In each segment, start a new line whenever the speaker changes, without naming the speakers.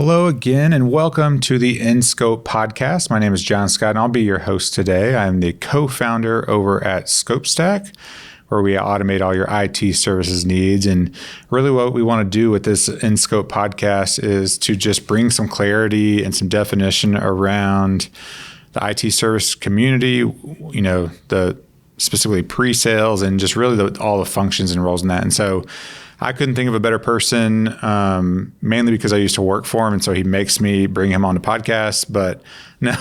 Hello again, and welcome to the InScope podcast. My name is John Scott, and I'll be your host today. I'm the co-founder over at ScopeStack, where we automate all your IT services needs. And really what we want to do with this InScope podcast is to just bring some clarity and some definition around the IT service community, the specifically pre-sales and just really all the functions and roles in that. And so I couldn't think of a better person, mainly because I used to work for him, and so he makes me bring him on the podcast. But no,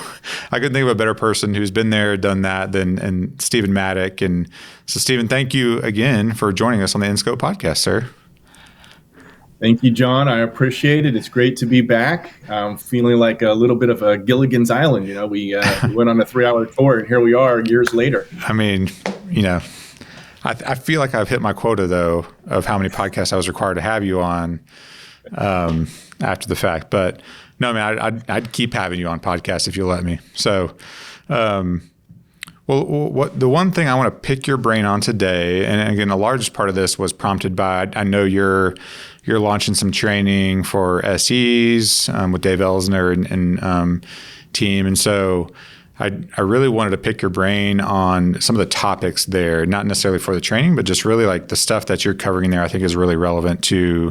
I couldn't think of a better person who's been there, done that, than Stephen Madick. And so, Stephen, thank you again for joining us on the InScope podcast, sir.
Thank you, John. I appreciate it. It's great to be back. I'm feeling like a little bit of a Gilligan's Island. We went on a 3-hour tour, and here we are years later.
I mean, I feel like I've hit my quota, though, of how many podcasts I was required to have you on after the fact. But no, I mean, I'd keep having you on podcasts if you'll let me. So, the one thing I want to pick your brain on today, and again, the largest part of this was prompted by, I know you're launching some training for SEs with Dave Elsner and team. And so I really wanted to pick your brain on some of the topics there, not necessarily for the training, but just really like the stuff that you're covering there, I think is really relevant to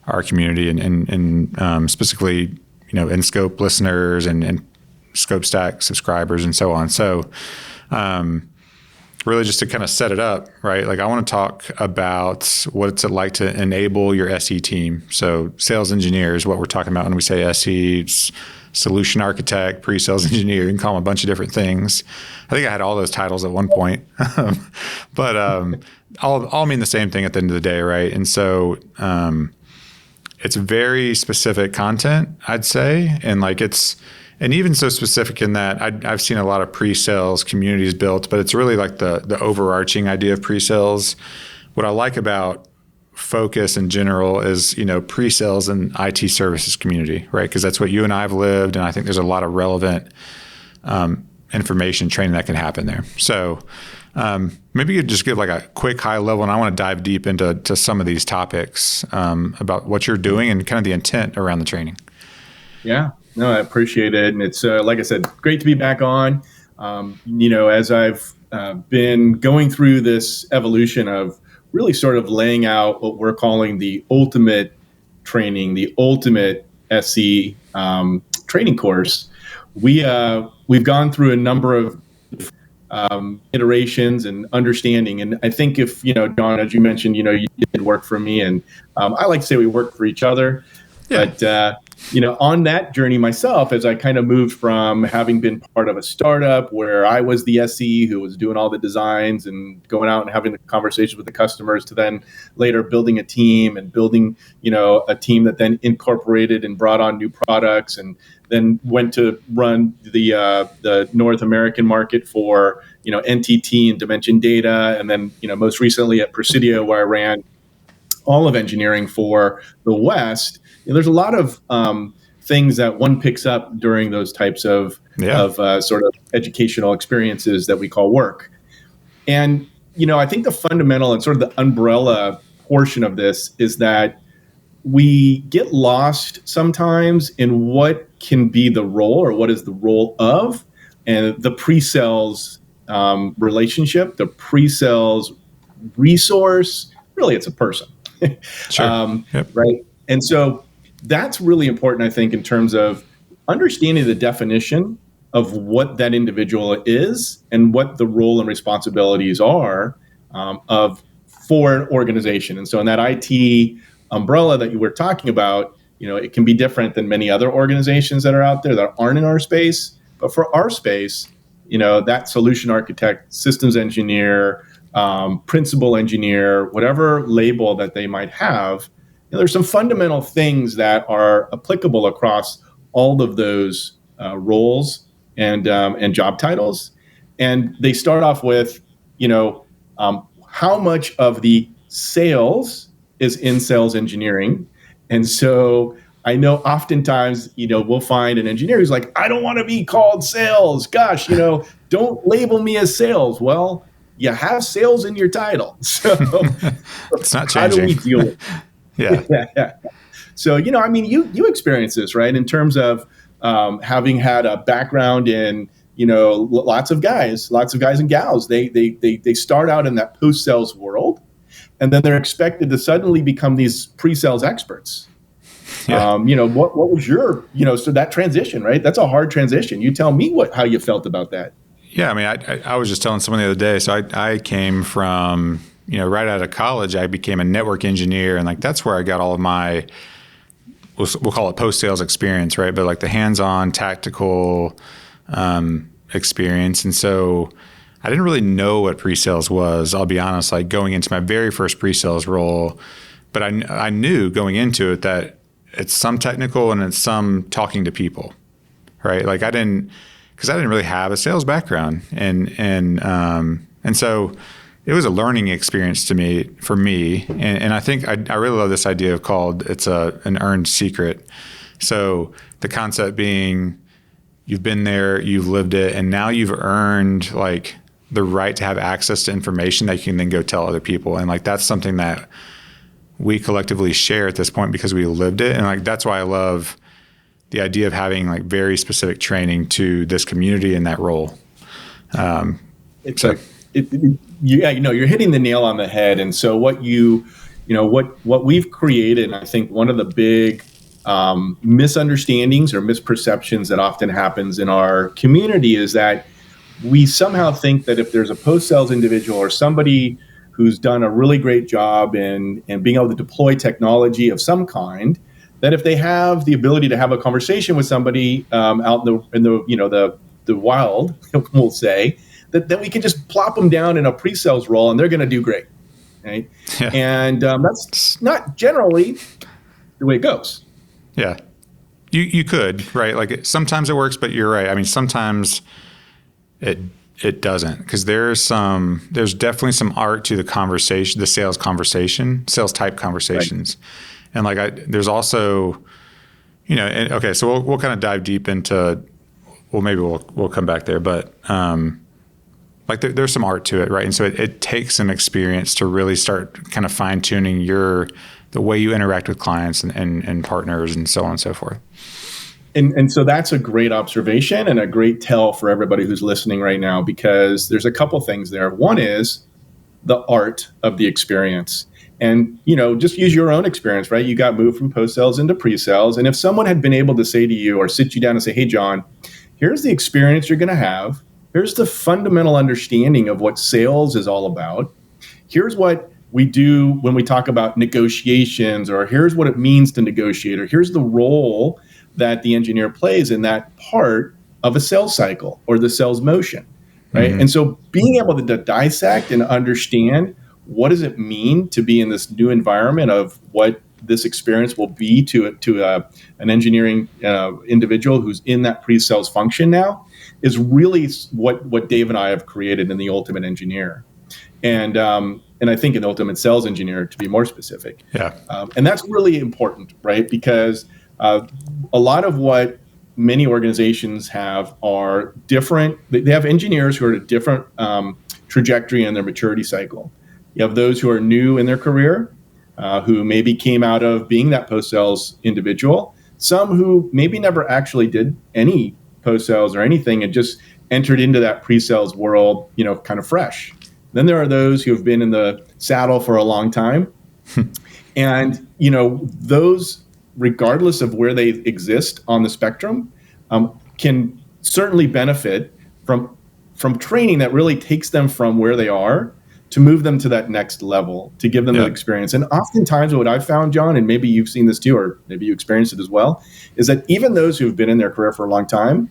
our community and specifically, InScope listeners and ScopeStack subscribers and so on. So really just to kind of set it up, right? Like I want to talk about what it's like to enable your SE team. So sales engineers, what we're talking about when we say SE, it's solution architect, pre-sales engineer, you can call them a bunch of different things. I think I had all those titles at one point, but all mean the same thing at the end of the day, right? And so it's very specific content, I'd say, and even so specific in that I've seen a lot of pre-sales communities built, but it's really like the overarching idea of pre-sales. What I like about focus in general is, pre-sales and IT services community, right? Because that's what you and I have lived, and I think there's a lot of relevant information training that can happen there. So maybe you could just give like a quick high level, and I want to dive deep into some of these topics about what you're doing and kind of the intent around the training.
Yeah, no, I appreciate it. And it's, like I said, great to be back on. As I've been going through this evolution of really sort of laying out what we're calling the ultimate training, the ultimate SE training course, we've gone through a number of iterations and understanding. And I think if, John, as you mentioned, you did work for me, and I like to say we work for each other. Yeah. But, on that journey myself, as I kind of moved from having been part of a startup where I was the SE who was doing all the designs and going out and having the conversations with the customers, to then later building a team and building, a team that then incorporated and brought on new products, and then went to run the North American market for, NTT and Dimension Data. And then, most recently at Presidio, where I ran all of engineering for the West. There's a lot of things that one picks up during those types of sort of educational experiences that we call work. And, I think the fundamental and sort of the umbrella portion of this is that we get lost sometimes in what can be the role, or what is the role of, and the pre-sales relationship, the pre-sales resource. Really, it's a person.
Sure.
Right. And so that's really important, I think, in terms of understanding the definition of what that individual is and what the role and responsibilities are for an organization. And so in that IT umbrella that you were talking about, it can be different than many other organizations that are out there that aren't in our space. But for our space, that solution architect, systems engineer, principal engineer, whatever label that they might have, there's some fundamental things that are applicable across all of those roles and job titles. And they start off with, how much of the sales is in sales engineering. And so I know oftentimes, we'll find an engineer who's like, I don't want to be called sales. Gosh, don't label me as sales. Well, you have sales in your title. So
it's not changing.
How do we deal with it?
Yeah.
Yeah. So, I mean, you experience this, right? In terms of having had a background in, lots of guys and gals, they start out in that post-sales world, and then they're expected to suddenly become these pre-sales experts.
Yeah.
What was your, so that transition, right? That's a hard transition. You tell me how you felt about that.
Yeah, I mean, I was just telling someone the other day. So I came from, right out of college, I became a network engineer, and like that's where I got all of my, we'll call it post-sales experience, right? But like the hands-on tactical experience. And so I didn't really know what pre-sales was, I'll be honest, like going into my very first pre-sales role. But I knew going into it that it's some technical and it's some talking to people, right? Like because I didn't really have a sales background, and so it was a learning experience for me, and I think I really love this idea called it's an earned secret. So the concept being you've been there, you've lived it, and now you've earned like the right to have access to information that you can then go tell other people, and like that's something that we collectively share at this point because we lived it, and like that's why I love the idea of having like very specific training to this community in that role.
You're hitting the nail on the head. And so what we've created, and I think one of the big misunderstandings or misperceptions that often happens in our community is that we somehow think that if there's a post-sales individual or somebody who's done a really great job in being able to deploy technology of some kind, that if they have the ability to have a conversation with somebody out in the wild, we'll say, that we can just plop them down in a pre-sales role and they're going to do great, right? Yeah. And that's not generally the way it goes.
Yeah, you could, right? Like sometimes it works, but you're right. I mean, sometimes it doesn't, because there's definitely some art to the conversation, the sales type conversations. Right. And like there's also, okay, so we'll kind of dive deep into, maybe we'll come back there, but like there's some art to it, right? And so it takes some experience to really start kind of fine tuning the way you interact with clients and partners and so on and so forth.
And so that's a great observation and a great tell for everybody who's listening right now, because there's a couple things there. One is the art of the experience. And, just use your own experience, right? You got moved from post-sales into pre-sales. And if someone had been able to say to you or sit you down and say, hey, John, here's the experience you're going to have. Here's the fundamental understanding of what sales is all about. Here's what we do when we talk about negotiations, or here's what it means to negotiate, or here's the role that the engineer plays in that part of a sales cycle or the sales motion, right? Mm-hmm. And so being able to dissect and understand what does it mean to be in this new environment of what this experience will be to an engineering individual who's in that pre-sales function now is really what Dave and I have created in the Ultimate Engineer. And I think an Ultimate Sales Engineer, to be more specific. Yeah. And that's really important, right? Because a lot of what many organizations have are different. They have engineers who are at a different trajectory in their maturity cycle. You have those who are new in their career, who maybe came out of being that post-sales individual. Some who maybe never actually did any post-sales or anything and just entered into that pre-sales world, kind of fresh. Then there are those who have been in the saddle for a long time. And, those, regardless of where they exist on the spectrum, can certainly benefit from training that really takes them from where they are to move them to that next level, to give them the experience. And oftentimes what I've found, John, and maybe you've seen this too, or maybe you experienced it as well, is that even those who've been in their career for a long time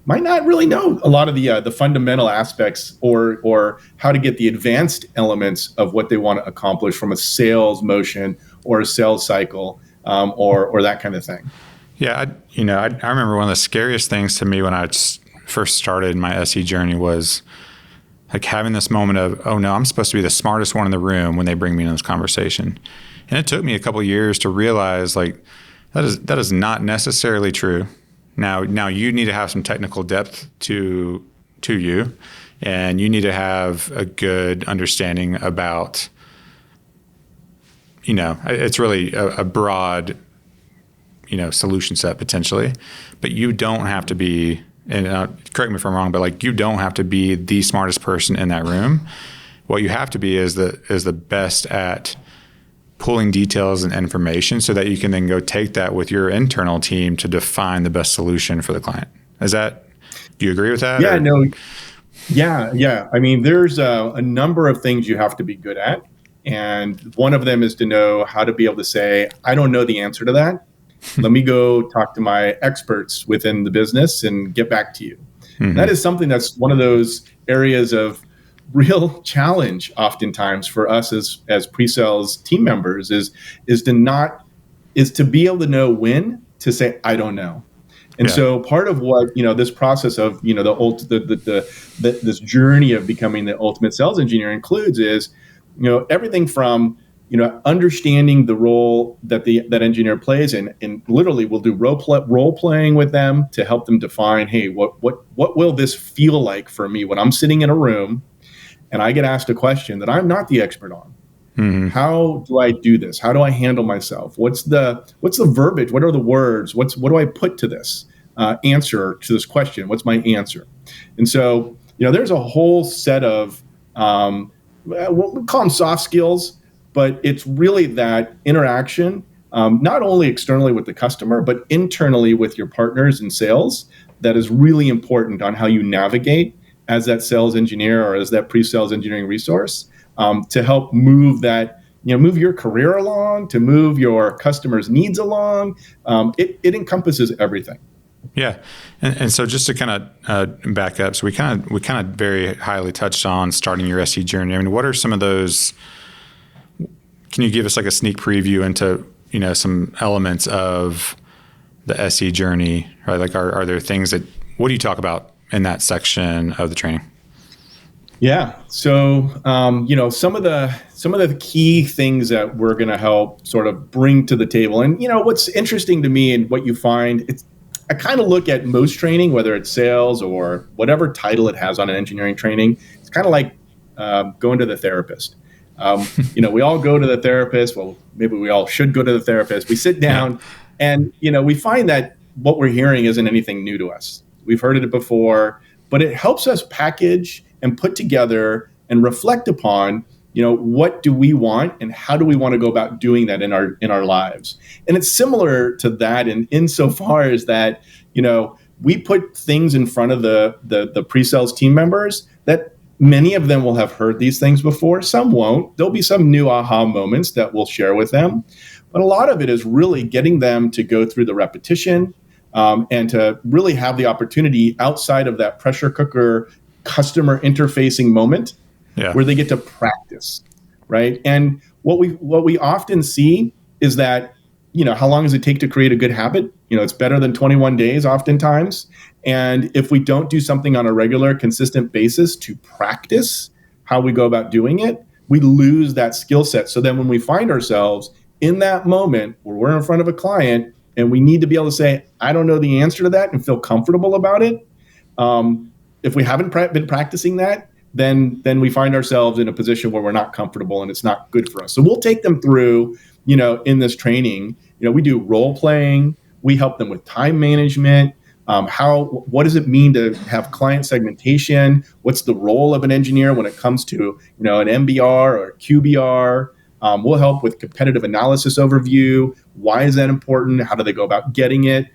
might not really know a lot of the fundamental aspects or how to get the advanced elements of what they want to accomplish from a sales motion or a sales cycle or that kind of thing.
Yeah, I remember one of the scariest things to me when I first started my SE journey was like having this moment of, oh no, I'm supposed to be the smartest one in the room when they bring me in this conversation. And it took me a couple of years to realize like that is not necessarily true. Now you need to have some technical depth to you, and you need to have a good understanding about it's really a broad, solution set potentially, but you don't have to be, and correct me if I'm wrong, but like you don't have to be the smartest person in that room. What you have to be is the best at pulling details and information so that you can then go take that with your internal team to define the best solution for the client. Do you agree with that?
Yeah, no. Yeah. I mean, there's a number of things you have to be good at. And one of them is to know how to be able to say, I don't know the answer to that. Let me go talk to my experts within the business and get back to you. Mm-hmm. That is something that's one of those areas of real challenge oftentimes for us as pre-sales team members is to be able to know when to say, I don't know. And so part of what, this process of, this journey of becoming the ultimate sales engineer includes is, everything from, understanding the role that that engineer plays and literally we'll do role playing with them to help them define, hey, what will this feel like for me when I'm sitting in a room and I get asked a question that I'm not the expert on. Mm-hmm. How do I do this? How do I handle myself? What's the verbiage? What are the words? What do I put to this answer to this question? What's my answer? And so, there's a whole set of we'll call them soft skills, but it's really that interaction, not only externally with the customer, but internally with your partners in sales that is really important on how you navigate as that sales engineer or as that pre-sales engineering resource to help move that, move your career along, to move your customers' needs along. It encompasses everything.
Yeah, and so just to kind of back up, so we kind of very highly touched on starting your SE journey. I mean, what are some of those? Can you give us like a sneak preview into some elements of the SE journey? Right, like are there things what do you talk about in that section of the training?
Yeah. So, some of the key things that we're going to help sort of bring to the table. And, what's interesting to me and what you find, I kind of look at most training, whether it's sales or whatever title it has on an engineering training. It's kind of like going to the therapist. We all go to the therapist. Well, maybe we all should go to the therapist. We sit down and, we find that what we're hearing isn't anything new to us. We've heard it before, but it helps us package and put together and reflect upon, what do we want and how do we want to go about doing that in our lives? And it's similar to that insofar as that, we put things in front of the pre-sales team members that many of them will have heard these things before. Some won't. There'll be some new aha moments that we'll share with them. But a lot of it is really getting them to go through the repetition and to really have the opportunity outside of that pressure cooker customer interfacing moment where they get to practice, right? And what we often see is that, how long does it take to create a good habit? It's better than 21 days oftentimes. And if we don't do something on a regular, consistent basis to practice how we go about doing it, we lose that skill set. So then when we find ourselves in that moment where we're in front of a client and we need to be able to say, I don't know the answer to that and feel comfortable about it. If we haven't been practicing that, then we find ourselves in a position where we're not comfortable and it's not good for us. So we'll take them through, in this training, we do role playing. We help them with time management. What does it mean to have client segmentation? What's the role of an engineer when it comes to, an MBR or QBR? We'll help with competitive analysis overview. Why is that important? How do they go about getting it?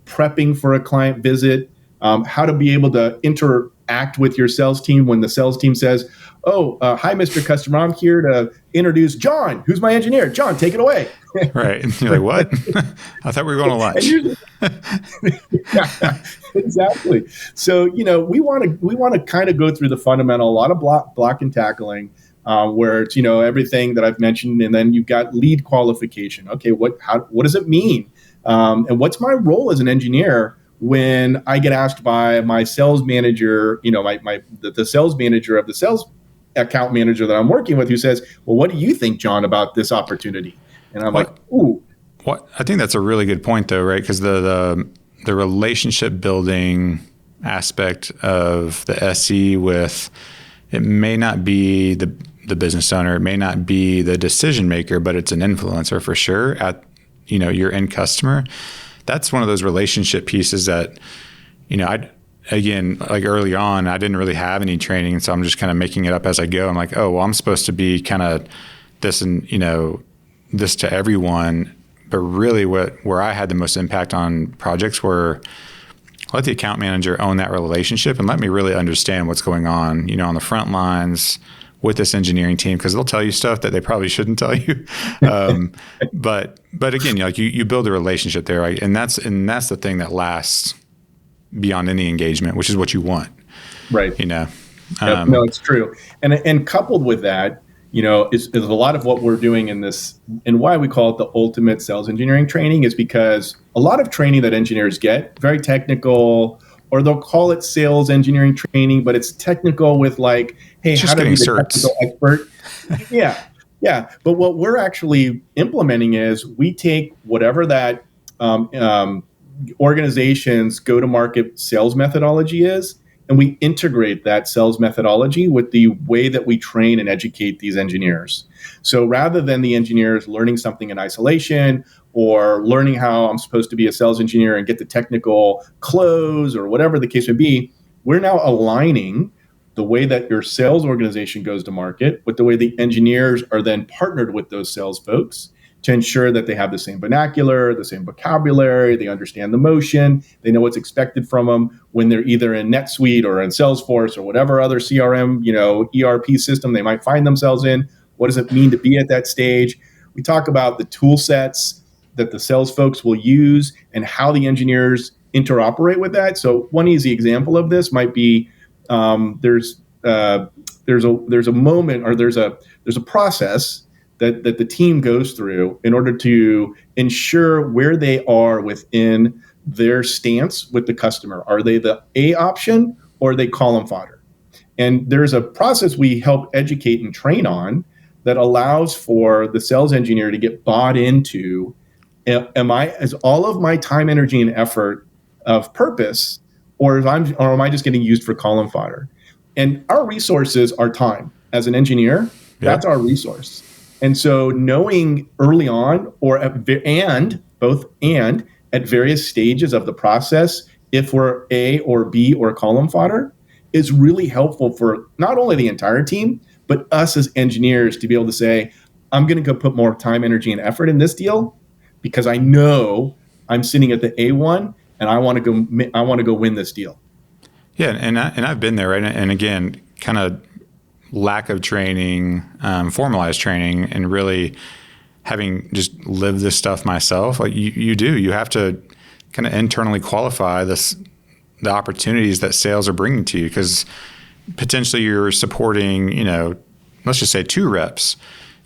Prepping for a client visit. How to be able to interact with your sales team when the sales team says, hi, Mr. Customer, I'm here to introduce John, who's my engineer. John, take it away.
Right. And you're like, what? I thought we were going to lunch.
Yeah, exactly. So, we want to kind of go through the fundamental, a lot of block and tackling, where it's, everything that I've mentioned. And then you've got lead qualification. Okay, what does it mean? And what's my role as an engineer when I get asked by my sales manager, the sales manager of the sales account manager that I'm working with, who says, well, what do you think, John, about this opportunity? And I'm like, ooh.
What I think that's a really good point, though, right? Because the relationship building aspect of the SE with it may not be the business owner. It may not be the decision maker, but it's an influencer for sure at, your end customer. That's one of those relationship pieces that, again, like early on, I didn't really have any training. And so I'm just kind of making it up as I go. I'm like, oh, well, I'm supposed to be kind of this and, this to everyone. But really where I had the most impact on projects were let the account manager own that relationship and let me really understand what's going on, on the front lines with this engineering team, because they'll tell you stuff that they probably shouldn't tell you. But again, you build a relationship there, right? And that's the thing that lasts beyond any engagement, which is what you want,
right? No, it's true. And coupled with that, is a lot of what we're doing in this, and why we call it the ultimate sales engineering training, is because a lot of training that engineers get, very technical, or they'll call it sales engineering training, but it's technical with like, hey, how to be the technical expert. Yeah. But what we're actually implementing is we take whatever that organization's go-to-market sales methodology is, and we integrate that sales methodology with the way that we train and educate these engineers. So rather than the engineers learning something in isolation or learning how I'm supposed to be a sales engineer and get the technical close or whatever the case may be, we're now aligning the way that your sales organization goes to market with the way the engineers are then partnered with those sales folks to ensure that they have the same vernacular, the same vocabulary, they understand the motion, they know what's expected from them when they're either in NetSuite or in Salesforce or whatever other CRM, ERP system they might find themselves in. What does it mean to be at that stage? We talk about the tool sets that the sales folks will use and how the engineers interoperate with that. So one easy example of this might be there's a moment, or there's a process that the team goes through in order to ensure where they are within their stance with the customer. Are they the A option or are they column fodder? And there's a process we help educate and train on that allows for the sales engineer to get bought into, is all of my time, energy, and effort of purpose, or am I just getting used for column fodder? And our resources are time. As an engineer, that's our resource. And so knowing early on at various stages of the process, if we're A or B or column fodder, is really helpful for not only the entire team, but us as engineers to be able to say, I'm going to go put more time, energy, and effort in this deal because I know I'm sitting at the A1 and I want to go win this deal.
Yeah, and I've been there, right? And again, kind of lack of training, formalized training, and really having just lived this stuff myself. Like you have to kind of internally qualify the opportunities that sales are bringing to you, because potentially you're supporting, let's just say 2 reps.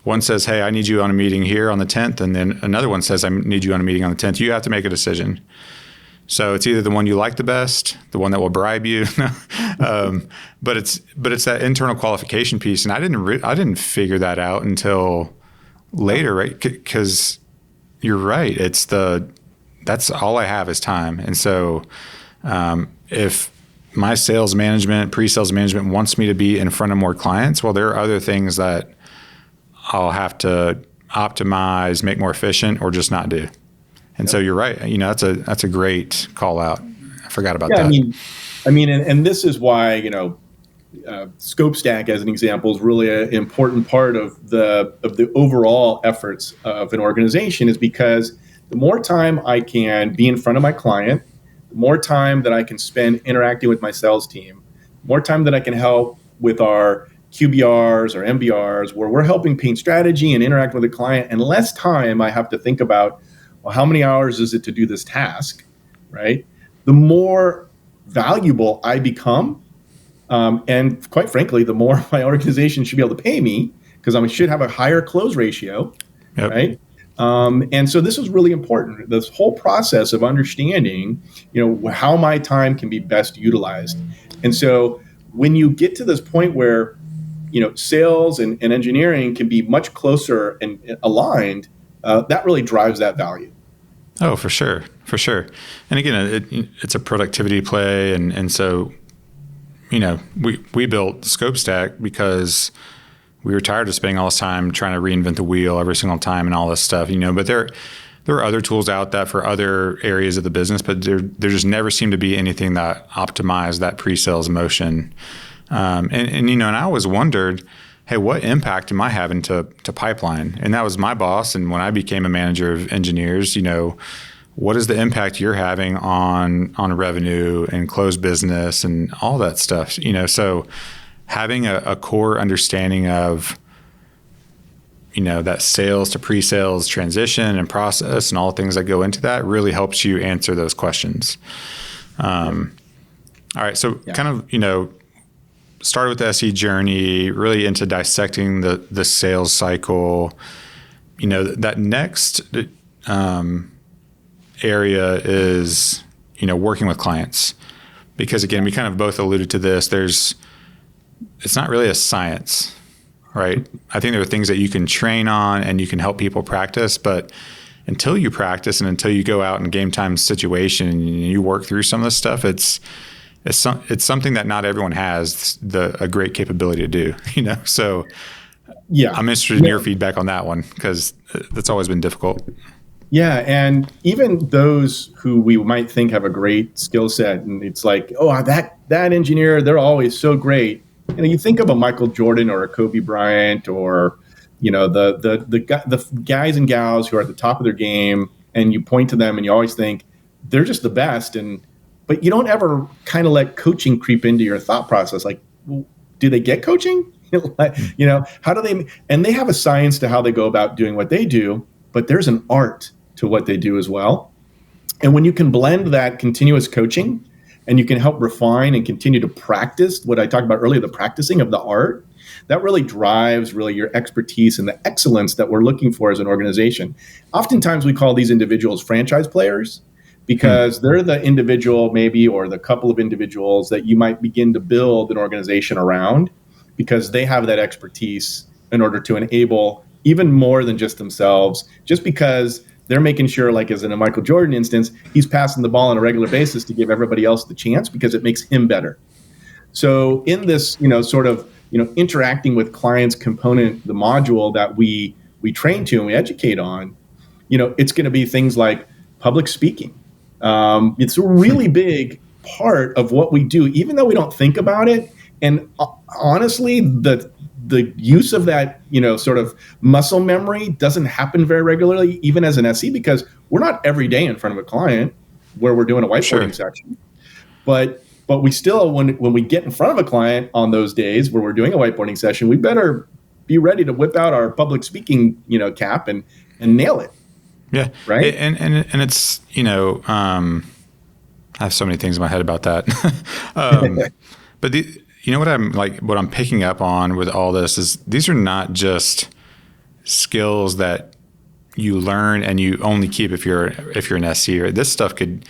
One says, hey, I need you on a meeting here on the 10th. And then another one says, I need you on a meeting on the 10th. You have to make a decision. So it's either the one you like the best, the one that will bribe you, but it's that internal qualification piece, and I didn't figure that out until later, right? Because you're right, that's all I have is time, and so if my sales management, pre-sales management wants me to be in front of more clients, well, there are other things that I'll have to optimize, make more efficient, or just not do. And so you're right. That's a great call out. I forgot about that.
I mean, and this is why, scope stack as an example is really an important part of the overall efforts of an organization, is because the more time I can be in front of my client, the more time that I can spend interacting with my sales team, more time that I can help with our QBRs or MBRs, where we're helping paint strategy and interact with the client, and less time I have to think about, well, how many hours is it to do this task, right? The more valuable I become, and quite frankly, the more my organization should be able to pay me, because I should have a higher close ratio, right? And so this is really important. This whole process of understanding, how my time can be best utilized. And so when you get to this point where, sales and engineering can be much closer and aligned, that really drives that value.
Oh, for sure. And again, it's a productivity play. And so, we built Scope Stack because we were tired of spending all this time trying to reinvent the wheel every single time and all this stuff, but there are other tools out that for other areas of the business, but there just never seemed to be anything that optimized that pre-sales motion. And I always wondered, hey, what impact am I having to pipeline? And that was my boss. And when I became a manager of engineers, what is the impact you're having on revenue and closed business and all that stuff? So having a core understanding of, that sales to pre-sales transition and process and all the things that go into that really helps you answer those questions. All right. So kind of, started with the SE journey, really into dissecting the sales cycle. That next area is, working with clients. Because again, we kind of both alluded to this. It's not really a science, right? I think there are things that you can train on and you can help people practice, but until you practice and until you go out in game time situation and you work through some of this stuff, it's something that not everyone has a great capability to do, So yeah, I'm interested in your feedback on that one because that's always been difficult.
Yeah, and even those who we might think have a great skill set, and it's like, oh, that engineer, they're always so great. You think of a Michael Jordan or a Kobe Bryant or the guys and gals who are at the top of their game, and you point to them and you always think they're just the best, but you don't ever kind of let coaching creep into your thought process. Like, well, do they get coaching? How do they? And they have a science to how they go about doing what they do, but there's an art to what they do as well. And when you can blend that continuous coaching and you can help refine and continue to practice what I talked about earlier, the practicing of the art, that really drives your expertise and the excellence that we're looking for as an organization. Oftentimes we call these individuals franchise players because they're the individual maybe or the couple of individuals that you might begin to build an organization around because they have that expertise in order to enable even more than just themselves, just because they're making sure, like as in a Michael Jordan instance, he's passing the ball on a regular basis to give everybody else the chance because it makes him better. So in this, interacting with clients component, the module that we train to and we educate on, it's going to be things like public speaking. It's a really big part of what we do, even though we don't think about it. And honestly, the use of that, sort of muscle memory doesn't happen very regularly, even as an SE, because we're not every day in front of a client where we're doing a whiteboarding section. But we still, when we get in front of a client on those days where we're doing a whiteboarding session, we better be ready to whip out our public speaking, cap and nail it.
Yeah.
Right.
And it's, I have so many things in my head about that. But what I'm picking up on with all this is these are not just skills that you learn and you only keep if you're an SE. Or this stuff could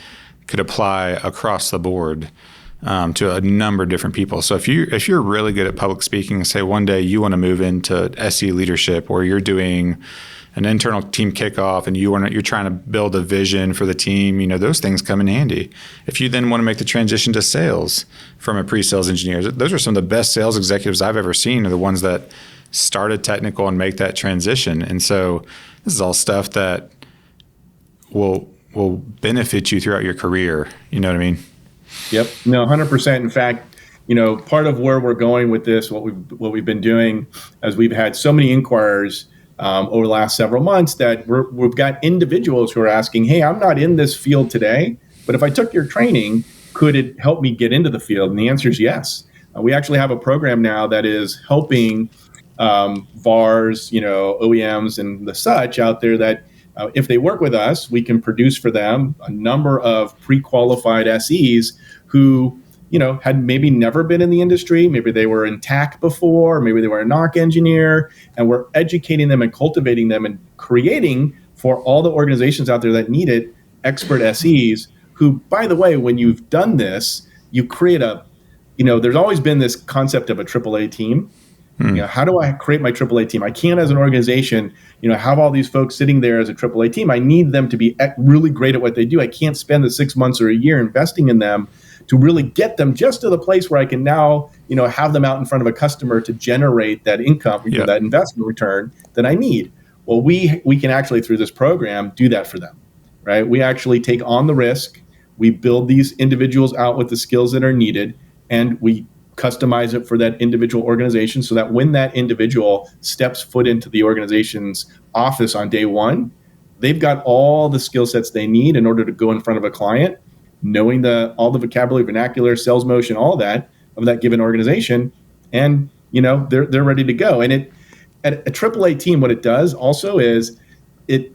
apply across the board to a number of different people. So if you're really good at public speaking, say one day you want to move into SE leadership, or you're doing an internal team kickoff and you're trying to build a vision for the team, those things come in handy. If you then want to make the transition to sales from a pre-sales engineer, those are some of the best sales executives I've ever seen, are the ones that started technical and make that transition. And so this is all stuff that will benefit you throughout your career. You know what I mean?
Yep. No, 100%. In fact, part of where we're going with this, what we've been doing, as we've had so many inquiries over the last several months, that we've got individuals who are asking, hey, I'm not in this field today, but if I took your training, could it help me get into the field? And the answer is yes. We actually have a program now that is helping VARs, OEMs and the such out there that if they work with us, we can produce for them a number of pre-qualified SEs who had maybe never been in the industry. Maybe they were in TAC before, maybe they were a NOC engineer, and we're educating them and cultivating them and creating for all the organizations out there that need it, expert SEs who, by the way, when you've done this, you create there's always been this concept of a AAA team. How do I create my AAA team? I can't, as an organization, have all these folks sitting there as a AAA team. I need them to be really great at what they do. I can't spend the 6 months or a year investing in them to really get them just to the place where I can now, have them out in front of a customer to generate that income, that investment return that I need. Well, we can actually, through this program, do that for them, right? We actually take on the risk. We build these individuals out with the skills that are needed, and we customize it for that individual organization so that when that individual steps foot into the organization's office on day one, they've got all the skill sets they need in order to go in front of a client, knowing all the vocabulary, vernacular, sales motion, all that of that given organization, and they're ready to go. And at a AAA team, what it does also is it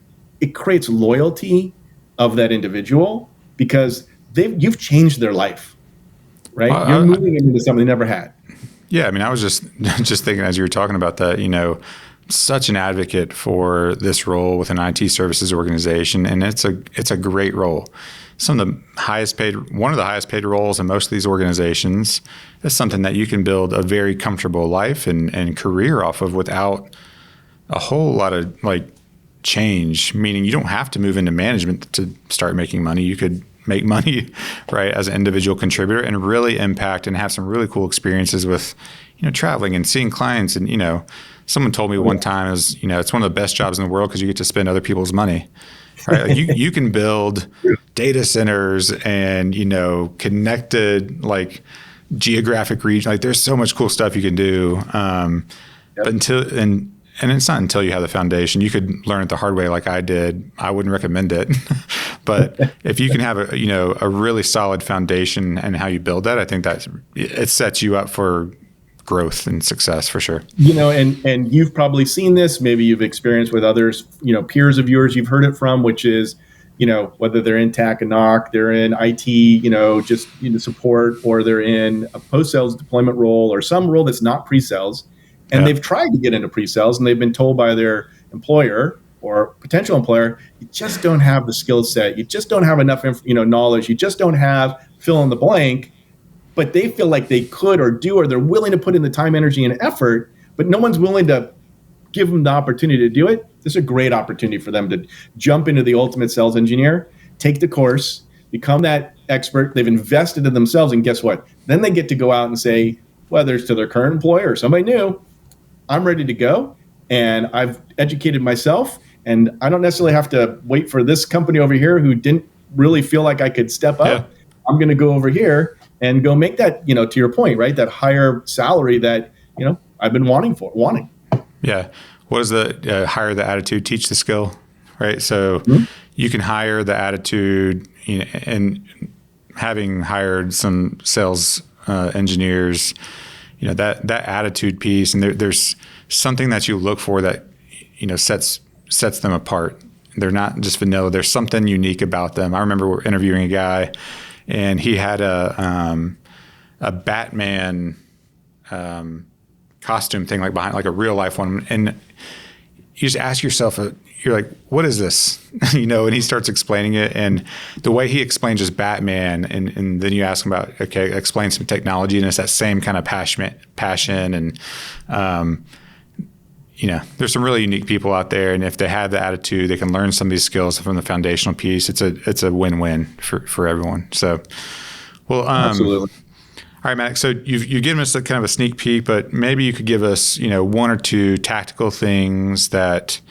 creates loyalty of that individual because you've changed their life, right? You're moving into something they never had.
Yeah, I mean, I was just thinking as you were talking about that, such an advocate for this role with an IT services organization, and it's a great role. One of the highest paid roles in most of these organizations. It's something that you can build a very comfortable life and career off of without a whole lot of change, meaning you don't have to move into management to start making money. You could make money, right, as an individual contributor and really impact and have some really cool experiences with, traveling and seeing clients. And, someone told me one time it's one of the best jobs in the world because you get to spend other people's money, right? You can build data centers and, connected geographic region. There's so much cool stuff you can do. But and it's not until you have the foundation. You could learn it the hard way like I did. I wouldn't recommend it. But if you can have a really solid foundation and how you build that, I think that it sets you up for growth and success for sure.
And you've probably seen this, maybe you've experienced with others, peers of yours you've heard it from, which is, whether they're in TAC and NOC, they're in IT, just support, or they're in a post-sales deployment role or some role that's not pre-sales. And they've tried to get into pre-sales and they've been told by their employer or potential employer, you just don't have the skill set. You just don't have enough, knowledge. You just don't have fill in the blank. But they feel like they could or do, or they're willing to put in the time, energy, and effort, but no one's willing to give them the opportunity to do it. This is a great opportunity for them to jump into the ultimate sales engineer, take the course, become that expert. They've invested in themselves, and guess what? Then they get to go out and say, whether it's to their current employer or somebody new, I'm ready to go, and I've educated myself, and I don't necessarily have to wait for this company over here who didn't really feel like I could step up. Yeah. I'm going to go over here and go make that, to your point, right? That higher salary that, I've been wanting.
Yeah. What is the hire the attitude, teach the skill, right? So you can hire the attitude, and having hired some sales engineers, that attitude piece, and there's something that you look for that, sets them apart. They're not just vanilla. There's something unique about them. I remember we're interviewing a guy, and he had a Batman costume thing, behind, a real life one. And you just ask yourself, you're like, what is this? And he starts explaining it. And the way he explains just Batman, and then you ask him about, okay, explain some technology, and it's that same kind of passion. And, there's some really unique people out there. And if they have the attitude, they can learn some of these skills from the foundational piece. It's a win-win for everyone. So, well,
absolutely.
All right, Madick. So you've given us kind of a sneak peek, but maybe you could give us, one or two tactical things that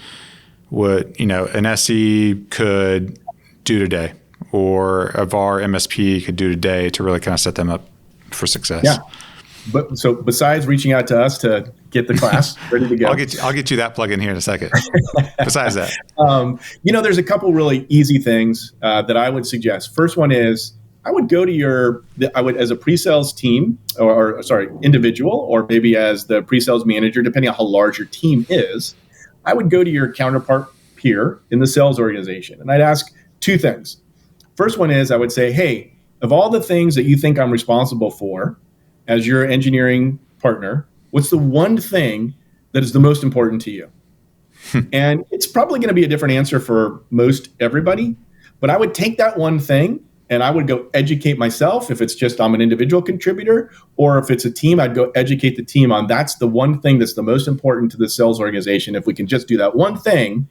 would, an SE could do today, or a VAR MSP could do today to really kind of set them up for success.
Yeah. But so besides reaching out to us to get the class ready to go,
I'll get you that plug in here in a second. Besides that,
there's a couple really easy things that I would suggest. First one is, I would go to as a pre-sales team or individual, or maybe as the pre-sales manager, depending on how large your team is, I would go to your counterpart peer in the sales organization. And I'd ask two things. First one is, I would say, hey, of all the things that you think I'm responsible for as your engineering partner, what's the one thing that is the most important to you? And it's probably going to be a different answer for most everybody, but I would take that one thing and I would go educate myself. If it's just I'm an individual contributor, or if it's a team, I'd go educate the team on that's the one thing that's the most important to the sales organization. If we can just do that one thing,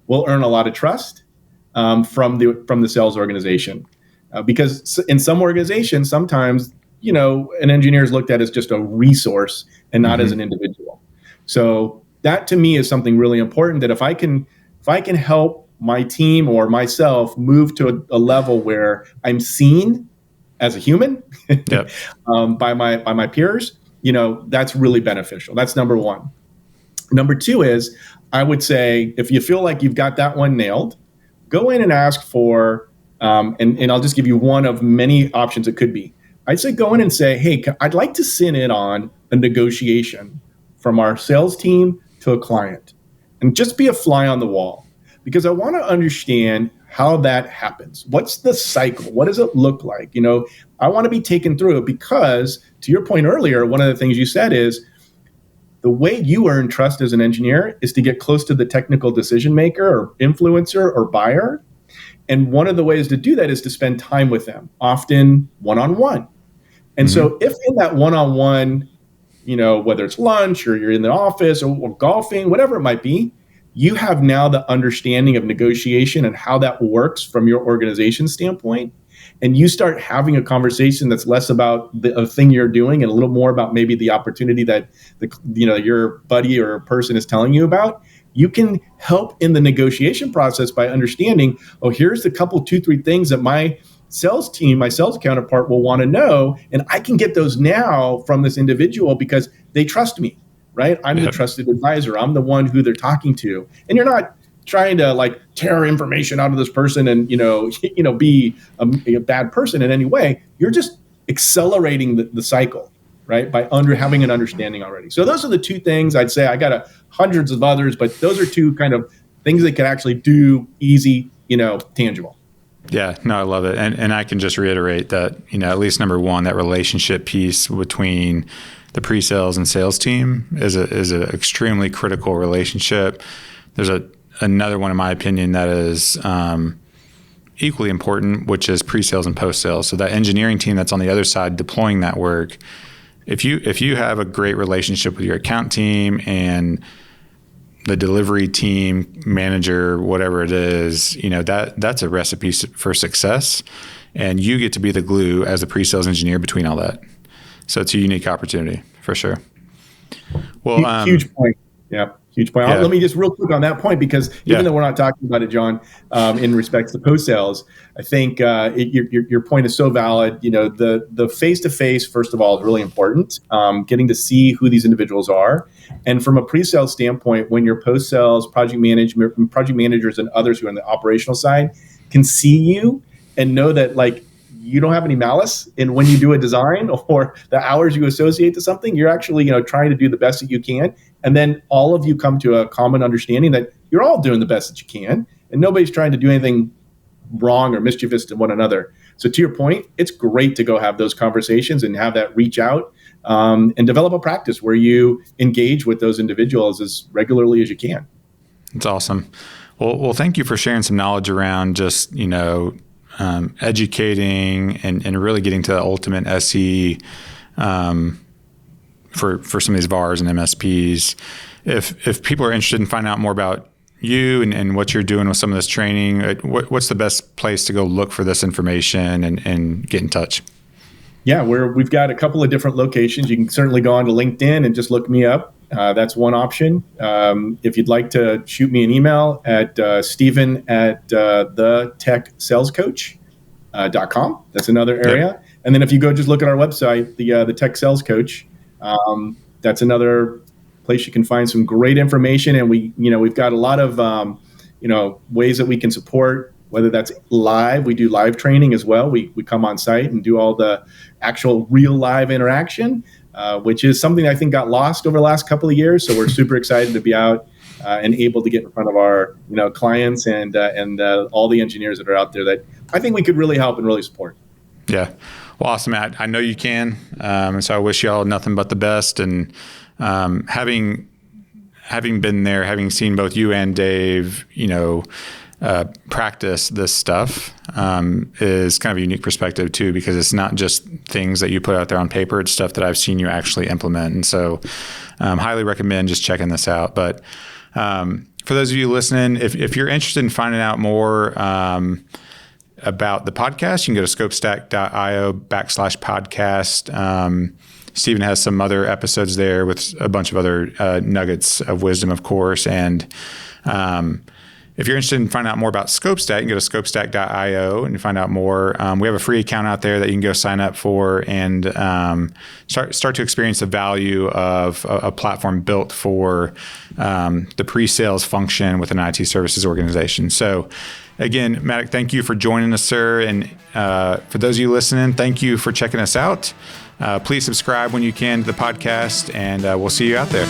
we'll earn a lot of trust from the sales organization. because in some organizations, sometimes, an engineer is looked at as just a resource and not as an individual. So that to me is something really important, that if I can help my team or myself move to a level where I'm seen as a human
Yep.
by my peers, that's really beneficial. That's number one. Number two is, I would say, if you feel like you've got that one nailed, go in and ask for, and I'll just give you one of many options it could be. I'd say go in and say, hey, I'd like to sit in on a negotiation from our sales team to a client, and just be a fly on the wall, because I want to understand how that happens. What's the cycle? What does it look like? I want to be taken through it, because to your point earlier, one of the things you said is the way you earn trust as an engineer is to get close to the technical decision maker or influencer or buyer. And one of the ways to do that is to spend time with them, often one-on-one. And so if in that one-on-one, whether it's lunch or you're in the office or golfing, whatever it might be, you have now the understanding of negotiation and how that works from your organization standpoint. And you start having a conversation that's less about the thing you're doing and a little more about maybe the opportunity that your buddy or person is telling you about. You can help in the negotiation process by understanding, here's the couple, 2-3 things that my sales team, my sales counterpart will want to know. And I can get those now from this individual because they trust me, right? I'm the trusted advisor. I'm the one who they're talking to. And you're not trying to tear information out of this person and, be a bad person in any way. You're just accelerating the cycle, right? By having an understanding already. So those are the two things I'd say. I got hundreds of others, but those are two kind of things that can actually do easy, tangible.
Yeah, no, I love it. And I can just reiterate that, at least number one, that relationship piece between the pre-sales and sales team is a extremely critical relationship. There's another one, in my opinion, that is equally important, which is pre-sales and post-sales. So that engineering team that's on the other side deploying that work, if you have a great relationship with your account team and the delivery team, manager, whatever it is, that's a recipe for success. And you get to be the glue as a pre-sales engineer between all that. So it's a unique opportunity for sure. Well,
huge point. Yeah. Huge point.
Yeah.
Let me just real quick on that point, because even though we're not talking about it, John, in respect to post-sales, I think your point is so valid. The face-to-face, first of all, is really important. Getting to see who these individuals are. And from a pre-sales standpoint, when your post-sales project managers and others who are on the operational side can see you and know that you don't have any malice in when you do a design or the hours you associate to something, you're actually trying to do the best that you can. And then all of you come to a common understanding that you're all doing the best that you can, and nobody's trying to do anything wrong or mischievous to one another. So to your point, it's great to go have those conversations and have that reach out and develop a practice where you engage with those individuals as regularly as you can.
It's awesome. Well, thank you for sharing some knowledge around just, educating and really getting to the ultimate SE for some of these VARs and MSPs. If people are interested in finding out more about you and what you're doing with some of this training, what's the best place to go look for this information and get in touch?
Yeah, we've got a couple of different locations. You can certainly go onto LinkedIn and just look me up. That's one option. If you'd like to shoot me an email at Stephen at thetechsalescoach.com. That's another area. Yep. And then if you go just look at our website, the Tech Sales Coach, that's another place you can find some great information. And we've got a lot of ways that we can support, whether that's live. We do live training as well. We come on site and do all the actual real live interaction, which is something I think got lost over the last couple of years. So we're super excited to be out and able to get in front of our clients and all the engineers that are out there that I think we could really help and really support.
Yeah. Well, awesome, Matt. I know you can. And so I wish you all nothing but the best. And having been there, having seen both you and Dave, practice this stuff is kind of a unique perspective too, because it's not just things that you put out there on paper. It's stuff that I've seen you actually implement. And so highly recommend just checking this out. But for those of you listening, if you're interested in finding out more, about the podcast, you can go to scopestack.io/podcast. Stephen has some other episodes there with a bunch of other nuggets of wisdom, of course. And if you're interested in finding out more about ScopeStack, you can go to scopestack.io and find out more. We have a free account out there that you can go sign up for and start to experience the value of a platform built for the pre-sales function with an IT services organization. So again, Madick, thank you for joining us, sir. And for those of you listening, thank you for checking us out. Please subscribe when you can to the podcast, and we'll see you out there.